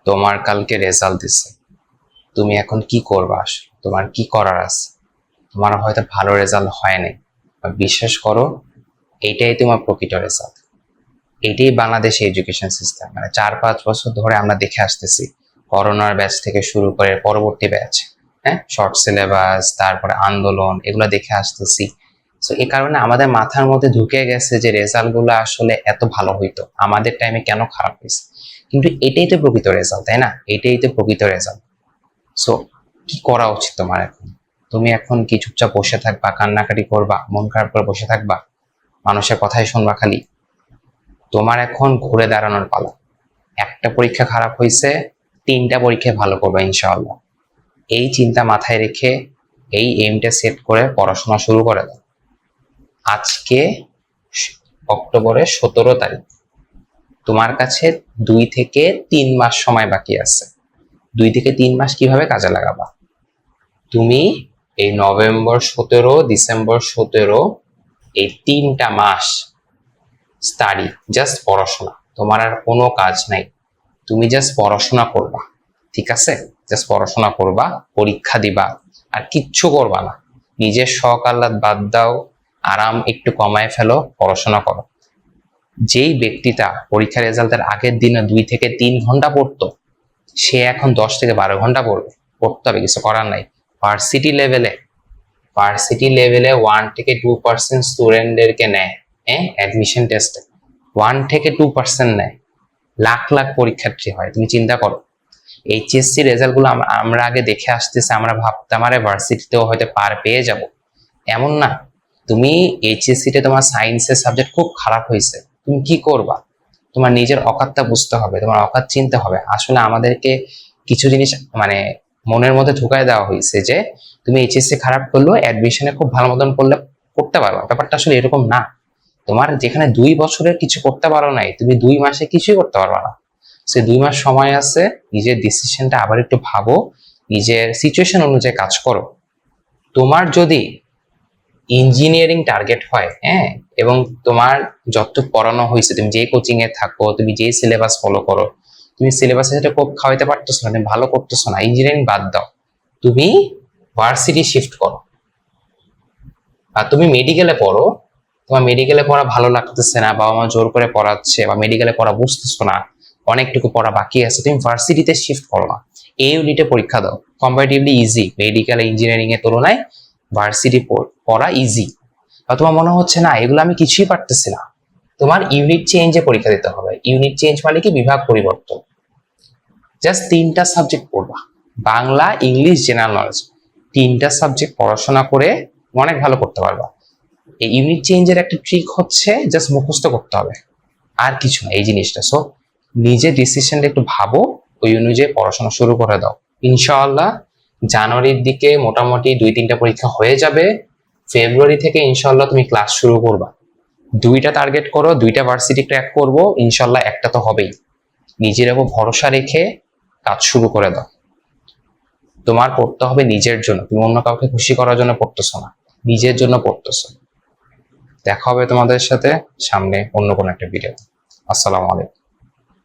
তোমার কালকে রেজাল্ট দিচ্ছে, তুমি এখন কি করবা? তোমার কি করার আছে? তোমার হয়তো ভালো রেজাল্ট হয় নাই, বিশ্বাস করো, এইটাই তোমার প্রকৃত রেজাল্ট। এটাই বাংলাদেশের এডুকেশন সিস্টেম। মানে 4-5 বছর ধরে আমরা দেখে আসতেছি, করোনার ব্যাচ থেকে শুরু করে পরবর্তী ব্যাচ, হ্যাঁ, শর্ট সিলেবাস, তারপরে আন্দোলন, এগুলো দেখে আসতেছি। তো এই কারণে আমাদের মাথার মধ্যে ঢুকে গেছে যে রেজাল্ট গুলো আসলে এত ভালো হইতো, আমাদের টাইমে কেন খারাপ হয়েছে। কিন্তু এটাই তো প্রকৃত রেজাল্ট, তাই না? এটাই তো প্রকৃত রেজাল্ট। সো কি করা উচিত তোমার এখন? তুমি এখন কি চুপচাপ বসে থাকবা, কান্নাকাটি করবা, মন খারাপ করে বসে থাকবা, মানুষের কথাই শুনবা খালি? তোমার এখন ঘুরে দাঁড়ানোর পালা। একটা পরীক্ষা খারাপ হয়েছে, 3টা পরীক্ষায় ভালো করবে ইনশাআল্লাহ। এই চিন্তা মাথায় রেখে, এই এইমটা সেট করে পড়াশোনা শুরু করে দাও। আজকে অক্টোবরের 17 তারিখ, তোমার কাছে 2 থেকে 3 মাস সময় বাকি আছে। 2 থেকে 3 মাস কিভাবে কাজে লাগাবা? তুমি এই নভেম্বর 17, ডিসেম্বর 17, এই 3টা মাস স্টাডি, জাস্ট পড়াশোনা। তোমার আর কোনো কাজ নাই, তুমি জাস্ট পড়াশোনা করবা, ঠিক আছে? জাস্ট পড়াশোনা করবা, পরীক্ষা দিবা, আর কিচ্ছু করবা না। নিজের শখ আহ্লাদ বাদ দাও, আরাম একটু কমায় ফেলো, পড়াশোনা করো। যেই ব্যক্তিটা পরীক্ষার রেজাল্টের আগের দিনে 2 থেকে 3 ঘন্টা পড়তো, সে এখন 10 থেকে 12 ঘন্টা পড়তে হবে, কিছু করার নাই। ভার্সিটি লেভেলে, ভার্সিটি লেভেলে 1 থেকে 2% স্টুডেন্টদেরকে নেয়, হ্যাঁ, অ্যাডমিশন টেস্টে 1 থেকে 2% নেয়। লাখ লাখ পরীক্ষার্থী হয়, তুমি চিন্তা করো। এইচএসসি রেজাল্ট গুলো আমরা আগে দেখে আসতেছি, আমরা ভাবতাম আরে ভার্সিটিতেও হয়তো পার পেয়ে যাব, এমন না। তুমি এইচএসসিতে তোমার সায়েন্সের সাবজেক্ট খুব খারাপ হয়েছে, তুমি কি করবা? তোমার নিজের অকাতটা বুঝতে হবে, তোমার অকাত চিনতে হবে। আসলে আমাদেরকে কিছু জিনিস মানে মনের মধ্যে ঢুকাই দেওয়া হয়েছে যে তুমি এইচএসসি খারাপ করলেও অ্যাডমিশনে খুব ভালো মতন করলে করতে পারবা। ব্যাপারটা আসলে এরকম না। তোমার যেখানে 2 বছরের কিছু করতে পারো নাই, তুমি 2 মাসে কিছুই করতে পারবা না। সে 2 মাস সময় আছে, নিজের ডিসিশনটা আবার একটু ভাবো, নিজের সিচুয়েশন অনুযায়ী কাজ করো। তোমার যদি ইঞ্জিনিয়ারিং টার্গেট হয়, হ্যাঁ, এবং তোমার যতটুকু পড়ানো হয়েছে, তুমি যে কোচিং এ থাকো, তুমি যে সিলেবাস ফলো করো, তুমি সিলেবাসের সাথে কোপ খাওয়াইতে পারতেছো না, তুমি ভালো করতেছো না, ইঞ্জিনিয়ারিং বাদ দাও, তুমি ভার্সিটি শিফট করো। আর তুমি মেডিকেলে পড়ো, তোমার মেডিকেলে পড়া ভালো লাগতেছে না, বাবা মা জোর করে পড়াচ্ছে, বা মেডিকেলে পড়া বুঝতেছো না, অনেকটুকু পড়া বাকি আছে, তুমি ভার্সিটিতে শিফট করো না, এই ইউনিটে পরীক্ষা দাও। কম্পারেটিভলি ইজি, মেডিকেল ইঞ্জিনিয়ারিং এর তুলনায় ভার্সিটি পড়া ইজি। বা তোমার মনে হচ্ছে না এগুলো আমি কিছুই পারতেছি না, তোমার ইউনিট চেঞ্জে পরীক্ষা দিতে হবে। ইউনিট চেঞ্জ মানে কি? বিভাগ পরিবর্তন। জাস্ট 3টা সাবজেক্ট পড়বা, বাংলা, ইংলিশ, জেনারেল নলেজ। 3টা সাবজেক্ট পড়াশোনা করে অনেক ভালো করতে পারবা। এই ইউনিট চেঞ্জের একটা ট্রিক হচ্ছে জাস্ট মুখস্থ করতে হবে, আর কিছু না এই জিনিসটা। সো নিজের ডিসিশনটা একটু ভাবো, ওই অনুযায়ী পড়াশোনা শুরু করে দাও। ইনশাআল্লাহ জানুয়ারির দিকে মোটামুটি 2-3টা পরীক্ষা হয়ে যাবে। ফেব্রুয়ারি থেকে ইনশাআল্লাহ তুমি ক্লাস শুরু করবা। 2টা টার্গেট করো, 2টা ভার্সিটি ক্র্যাক করবো ইনশাআল্লাহ, একটা তো হবেই। নিজের উপর ভরসা রেখে কাজ শুরু করে দাও। তোমার পড়তে হবে নিজের জন্য, তুমি অন্য কাউকে খুশি করার জন্য পড়তেছো না, নিজের জন্য পড়তেছো। দেখা হবে তোমাদের সাথে সামনে অন্য কোনো একটা ভিডিও। আসসালামু আলাইকুম।